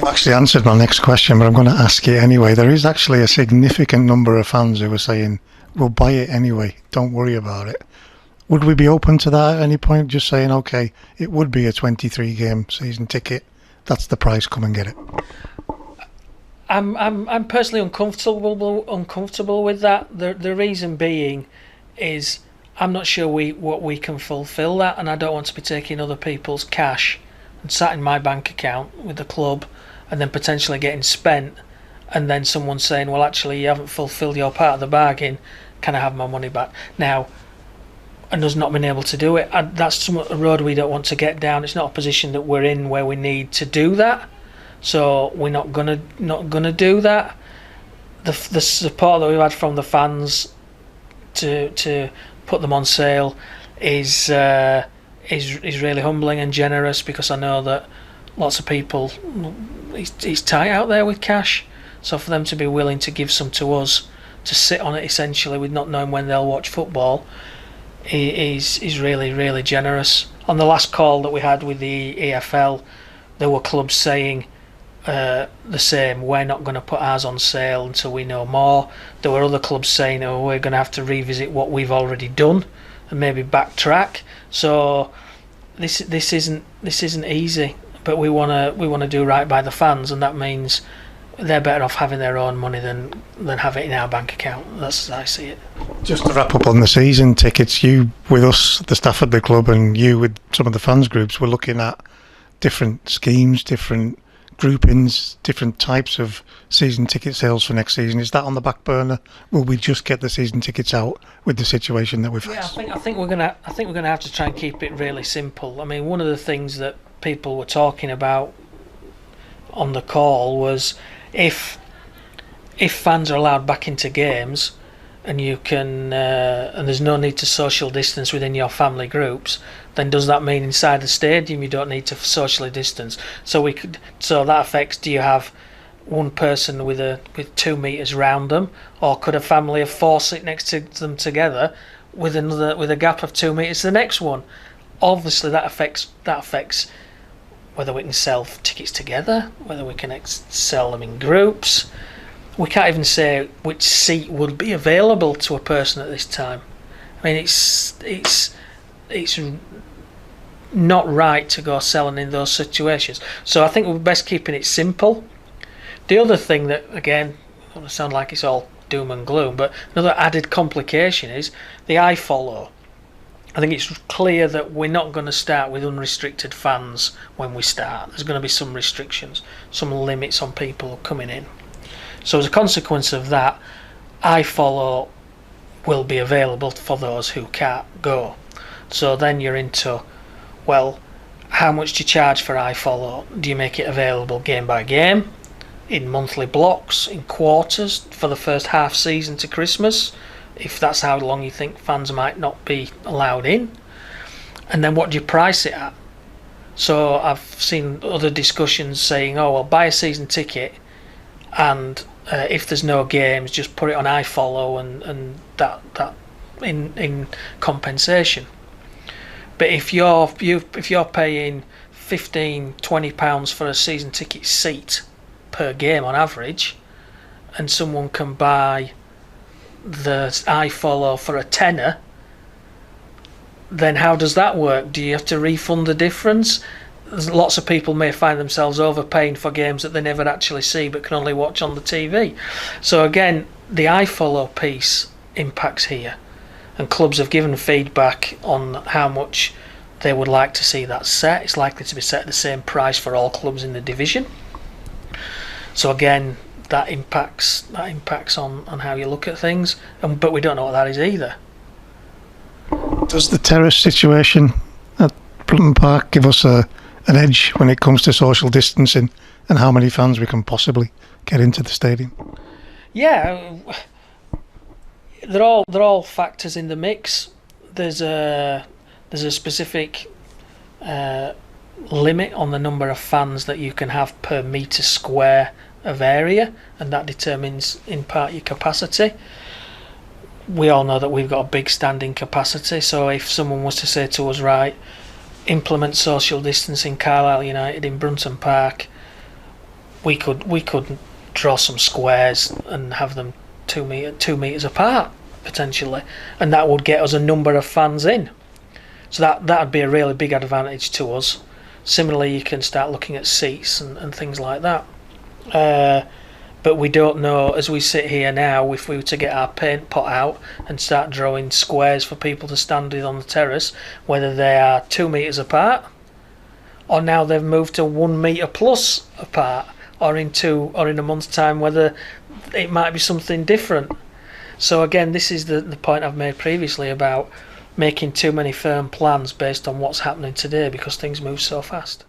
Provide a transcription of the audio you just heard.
You've actually answered my next question, but I'm going to ask it anyway. There is actually a significant number of fans who are saying, we'll buy it anyway, don't worry about it. Would we be open to that at any point? Just saying, okay, it would be a 23-game season ticket. That's the price. Come and get it. I'm personally uncomfortable with that. The reason being is I'm not sure what we can fulfil that, and I don't want to be taking other people's cash and sat in my bank account with the club, and then potentially getting spent, and then someone saying, well, actually, you haven't fulfilled your part of the bargain. Can I have my money back now? And us not being able to do it, that's a road we don't want to get down. It's not a position that we're in where we need to do that, so we're not gonna do that. The support that we've had from the fans to put them on sale is really humbling and generous, because I know that lots of people, it's tight out there with cash, so for them to be willing to give some to us to sit on it essentially with not knowing when they'll watch football is really generous. On the last call that we had with the EFL, there were clubs saying the same, we're not going to put ours on sale until we know more. There were other clubs saying, oh, we're going to have to revisit what we've already done and maybe backtrack. So this isn't easy, but we want to do right by the fans, and that means they're better off having their own money than have it in our bank account. That's as I see it. Just to wrap up on the season tickets, you with us, the staff at the club, and you with some of the fans groups, we're looking at different schemes, different groupings, different types of season ticket sales for next season. Is that on the back burner? Will we just get the season tickets out with the situation that we've faced? I think we're gonna have to try and keep it really simple. I mean, one of the things that people were talking about on the call was if fans are allowed back into games, and you can and there's no need to social distance within your family groups, then does that mean inside the stadium you don't need to socially distance? So that affects, do you have one person with 2 meters round them, or could a family of 4 sit next to them together with a gap of 2 meters to the next one? Obviously that affects whether we can sell tickets together, whether we can sell them in groups. We can't even say which seat would be available to a person at this time. I mean, it's not right to go selling in those situations. So I think we're best keeping it simple. The other thing that, again, I don't sound like it's all doom and gloom, but another added complication is the iFollow. I think it's clear that we're not going to start with unrestricted fans when we start. There's going to be some restrictions, some limits on people coming in. So as a consequence of that, iFollow will be available for those who can't go. So then you're into, well, how much do you charge for iFollow? Do you make it available game by game, in monthly blocks, in quarters for the first half season to Christmas, if that's how long you think fans might not be allowed in? And then what do you price it at? So I've seen other discussions saying, oh, well, buy a season ticket, and if there's no games, just put it on iFollow and that in compensation. But if you're paying £15-20 for a season ticket seat per game on average, and someone can buy the iFollow for a tenner, then how does that work? Do you have to refund the difference? Lots of people may find themselves overpaying for games that they never actually see but can only watch on the TV. So again, the iFollow piece impacts here, and clubs have given feedback on how much they would like to see that set. It's likely to be set at the same price for all clubs in the division. So again, that impacts on how you look at things, but we don't know what that is either. Does the terrace situation at Brunton Park give us an edge when it comes to social distancing and how many fans we can possibly get into the stadium? Yeah, they're all factors in the mix. There's a specific limit on the number of fans that you can have per metre square of area, and that determines in part your capacity. We all know that we've got a big standing capacity, so if someone was to say to us, right, implement social distancing Carlisle United in Brunton Park, we could draw some squares and have them 2 meters apart potentially, and that would get us a number of fans in. So that'd be a really big advantage to us. Similarly, you can start looking at seats and things like that. But we don't know, as we sit here now, if we were to get our paint pot out and start drawing squares for people to stand in on the terrace, whether they are 2 meters apart, or now they've moved to 1 meter plus apart, or in a month's time, whether it might be something different. So again, this is the point I've made previously about making too many firm plans based on what's happening today, because things move so fast.